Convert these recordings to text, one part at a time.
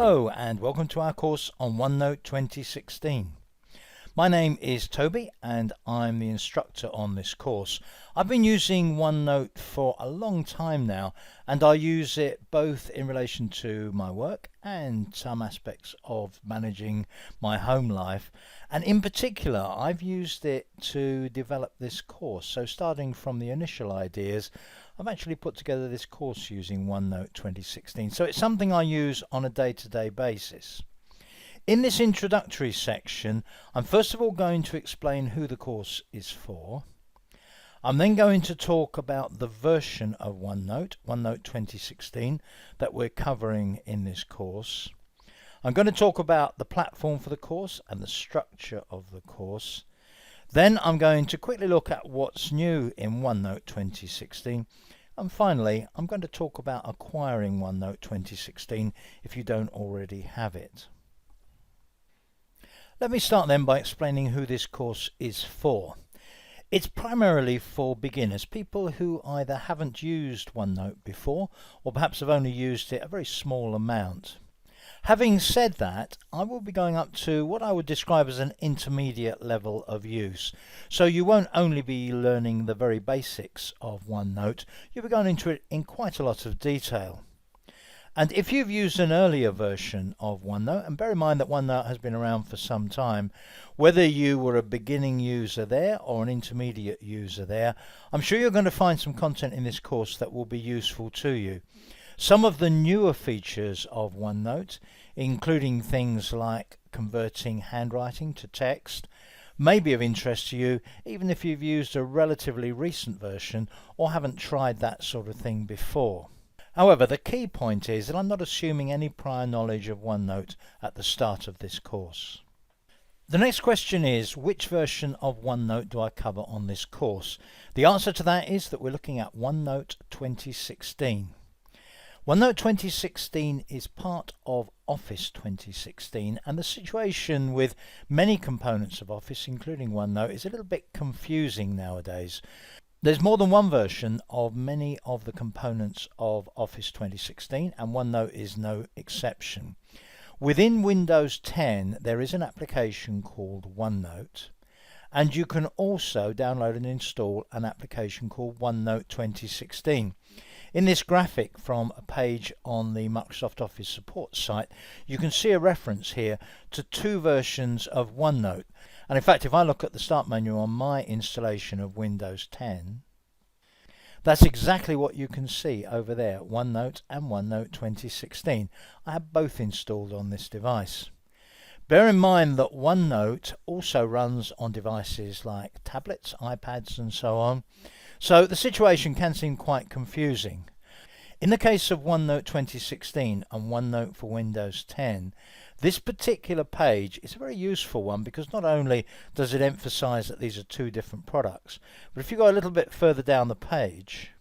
Hello and welcome to our course on OneNote 2016. My name is Toby and I'm the instructor on this course. I've been using OneNote for a long time now, and I use it both in relation to my work and some aspects of managing my home life. And in particular, I've used it to develop this course. So starting from the initial ideas, I've actually put together this course using OneNote 2016. So it's something I use on a day-to-day basis. In this introductory section, I'm first of all going to explain who the course is for. I'm then going to talk about the version of OneNote, OneNote 2016, that we're covering in this course. I'm going to talk about the platform for the course and the structure of the course. Then I'm going to quickly look at what's new in OneNote 2016. And finally, I'm going to talk about acquiring OneNote 2016 if you don't already have it. Let me start then by explaining who this course is for. It's primarily for beginners, people who either haven't used OneNote before or perhaps have only used it a very small amount. Having said that, I will be going up to what I would describe as an intermediate level of use. So you won't only be learning the very basics of OneNote, you'll be going into it in quite a lot of detail. And if you've used an earlier version of OneNote, and bear in mind that OneNote has been around for some time, whether you were a beginning user there or an intermediate user there, I'm sure you're going to find some content in this course that will be useful to you. Some of the newer features of OneNote, including things like converting handwriting to text, may be of interest to you even if you've used a relatively recent version or haven't tried that sort of thing before. However, the key point is that I'm not assuming any prior knowledge of OneNote at the start of this course. The next question is, which version of OneNote do I cover on this course? The answer to that is that we're looking at OneNote 2016. OneNote 2016 is part of Office 2016, and the situation with many components of Office, including OneNote, is a little bit confusing nowadays. There's more than one version of many of the components of Office 2016, and OneNote is no exception. Within Windows 10, there is an application called OneNote, and you can also download and install an application called OneNote 2016. In this graphic from a page on the Microsoft Office support site, you can see a reference here to two versions of OneNote. And in fact, if I look at the start menu on my installation of Windows 10, that's exactly what you can see over there, OneNote and OneNote 2016. I have both installed on this device. Bear in mind that OneNote also runs on devices like tablets, iPads and so on. So the situation can seem quite confusing. In the case of OneNote 2016 and OneNote for Windows 10, this particular page is a very useful one because not only does it emphasize that these are two different products, but if you go a little bit further down the page,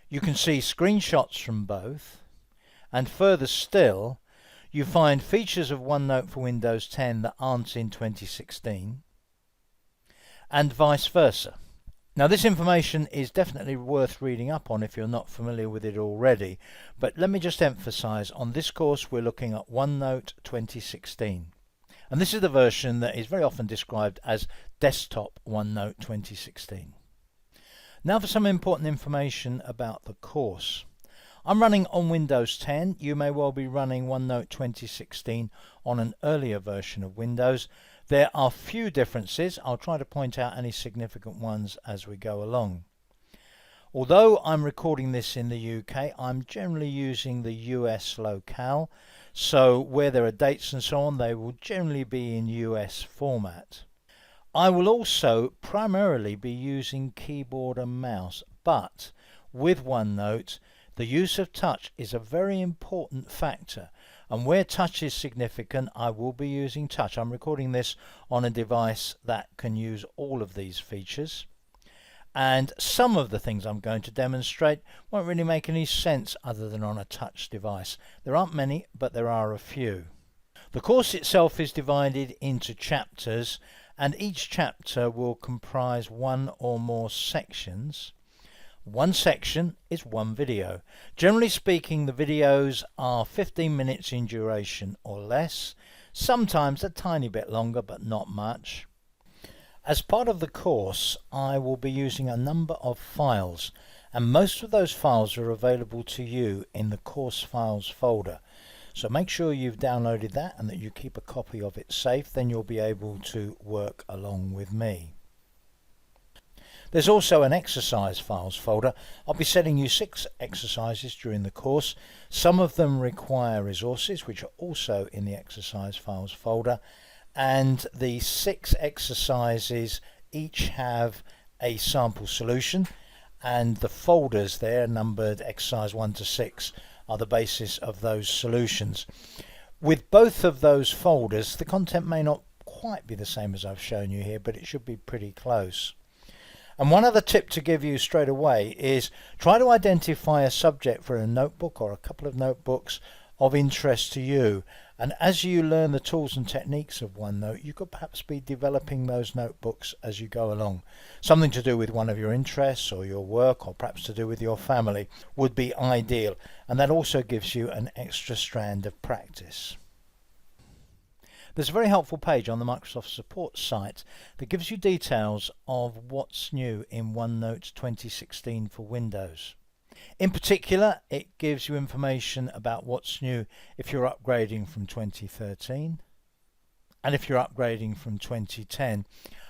you can see screenshots from both, and further still, you find features of OneNote for Windows 10 that aren't in 2016, and vice versa. Now this information is definitely worth reading up on if you're not familiar with it already, but let me just emphasize, on this course we're looking at OneNote 2016. And this is the version that is very often described as Desktop OneNote 2016. Now for some important information about the course. I'm running on Windows 10. You may well be running OneNote 2016 on an earlier version of Windows. There are few differences. I'll try to point out any significant ones as we go along. Although I'm recording this in the UK, I'm generally using the US locale, so where there are dates and so on, they will generally be in US format. I will also primarily be using keyboard and mouse, but with OneNote, the use of touch is a very important factor, and where touch is significant, I will be using touch. I'm recording this on a device that can use all of these features, and some of the things I'm going to demonstrate won't really make any sense other than on a touch device. There aren't many, but there are a few. The course itself is divided into chapters, and each chapter will comprise one or more sections. One section is one video. Generally speaking, the videos are 15 minutes in duration or less, sometimes a tiny bit longer, but not much. As part of the course, I will be using a number of files, and most of those files are available to you in the course files folder. So make sure you've downloaded that and that you keep a copy of it safe, then you'll be able to work along with me. There's also an exercise files folder. I'll be sending you 6 exercises during the course. Some of them require resources, which are also in the exercise files folder. And the 6 exercises each have a sample solution, and the folders there numbered exercise 1 to 6 are the basis of those solutions. With both of those folders, the content may not quite be the same as I've shown you here, but it should be pretty close. And one other tip to give you straight away is try to identify a subject for a notebook or a couple of notebooks of interest to you. And as you learn the tools and techniques of OneNote, you could perhaps be developing those notebooks as you go along. Something to do with one of your interests or your work, or perhaps to do with your family, would be ideal. And that also gives you an extra strand of practice. There's a very helpful page on the Microsoft support site that gives you details of what's new in OneNote 2016 for Windows. In particular, it gives you information about what's new if you're upgrading from 2013 and if you're upgrading from 2010.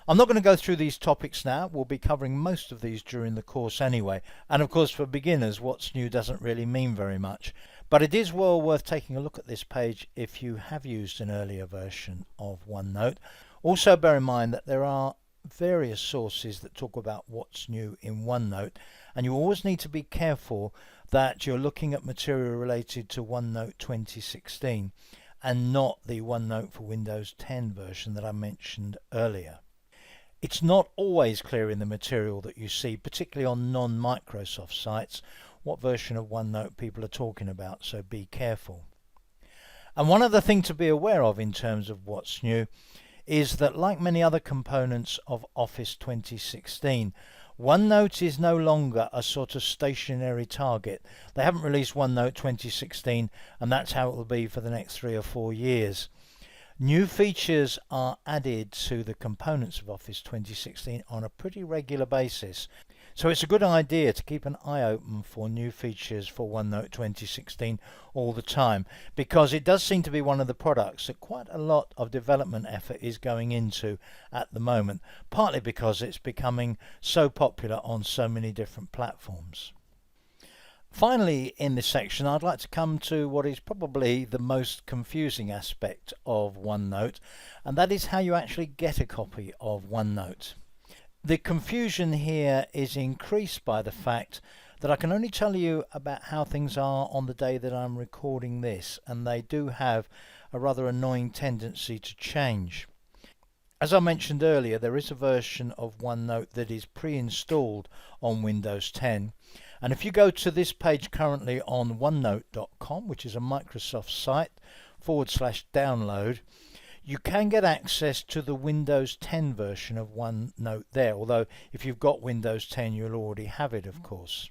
I'm not going to go through these topics now. We'll be covering most of these during the course anyway. And of course, for beginners, what's new doesn't really mean very much. But it is well worth taking a look at this page if you have used an earlier version of OneNote. Also bear in mind that there are various sources that talk about what's new in OneNote, and you always need to be careful that you're looking at material related to OneNote 2016 and not the OneNote for Windows 10 version that I mentioned earlier. It's not always clear in the material that you see, particularly on non-Microsoft sites, what version of OneNote people are talking about, so be careful. And one other thing to be aware of in terms of what's new is that, like many other components of Office 2016, OneNote is no longer a sort of stationary target. They haven't released OneNote 2016 and that's how it will be for the next 3 or 4 years. New features are added to the components of Office 2016 on a pretty regular basis. So it's a good idea to keep an eye open for new features for OneNote 2016 all the time, because it does seem to be one of the products that quite a lot of development effort is going into at the moment, partly because it's becoming so popular on so many different platforms. Finally, in this section, I'd like to come to what is probably the most confusing aspect of OneNote, and that is how you actually get a copy of OneNote. The confusion here is increased by the fact that I can only tell you about how things are on the day that I'm recording this, and they do have a rather annoying tendency to change. As I mentioned earlier, there is a version of OneNote that is pre-installed on Windows 10, and if you go to this page currently on OneNote.com, which is a Microsoft site, /download, you can get access to the Windows 10 version of OneNote there, although if you've got Windows 10 you'll already have it, of course.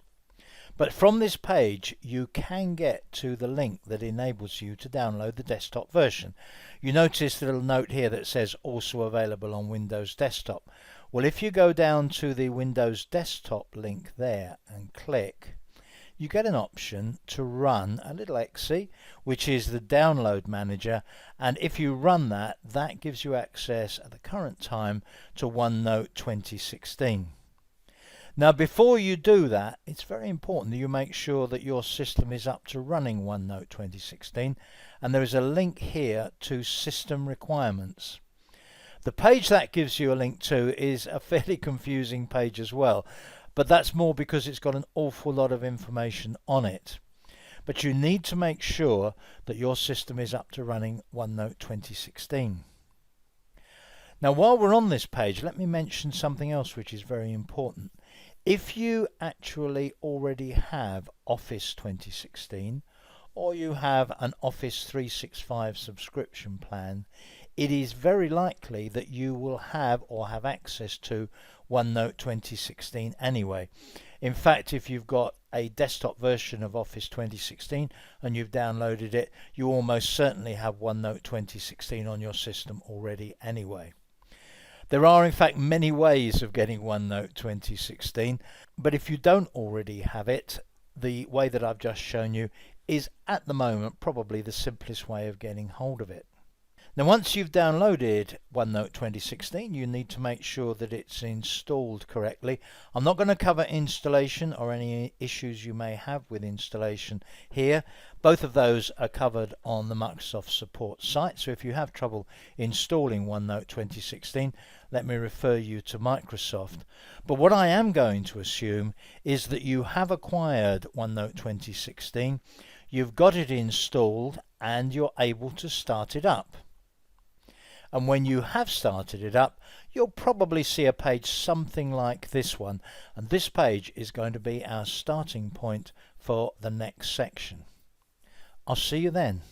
But from this page you can get to the link that enables you to download the desktop version. You notice the little note here that says also available on Windows Desktop. Well, if you go down to the Windows Desktop link there and click, you get an option to run a little exe, which is the download manager, and if you run that, that gives you access at the current time to OneNote 2016. Now, before you do that, it's very important that you make sure that your system is up to running OneNote 2016, and there is a link here to System Requirements. The page that gives you a link to is a fairly confusing page as well, but that's more because it's got an awful lot of information on it. But you need to make sure that your system is up to running OneNote 2016. Now, while we're on this page, let me mention something else which is very important. If you actually already have Office 2016, or you have an Office 365 subscription plan, it is very likely that you will have or have access to OneNote 2016 anyway. In fact, if you've got a desktop version of Office 2016 and you've downloaded it, you almost certainly have OneNote 2016 on your system already anyway. There are in fact many ways of getting OneNote 2016, but if you don't already have it, the way that I've just shown you is at the moment probably the simplest way of getting hold of it. Now once you've downloaded OneNote 2016, you need to make sure that it's installed correctly. I'm not going to cover installation or any issues you may have with installation here. Both of those are covered on the Microsoft support site, so if you have trouble installing OneNote 2016, let me refer you to Microsoft. But what I am going to assume is that you have acquired OneNote 2016, you've got it installed, and you're able to start it up. And when you have started it up, you'll probably see a page something like this one, and this page is going to be our starting point for the next section. I'll see you then.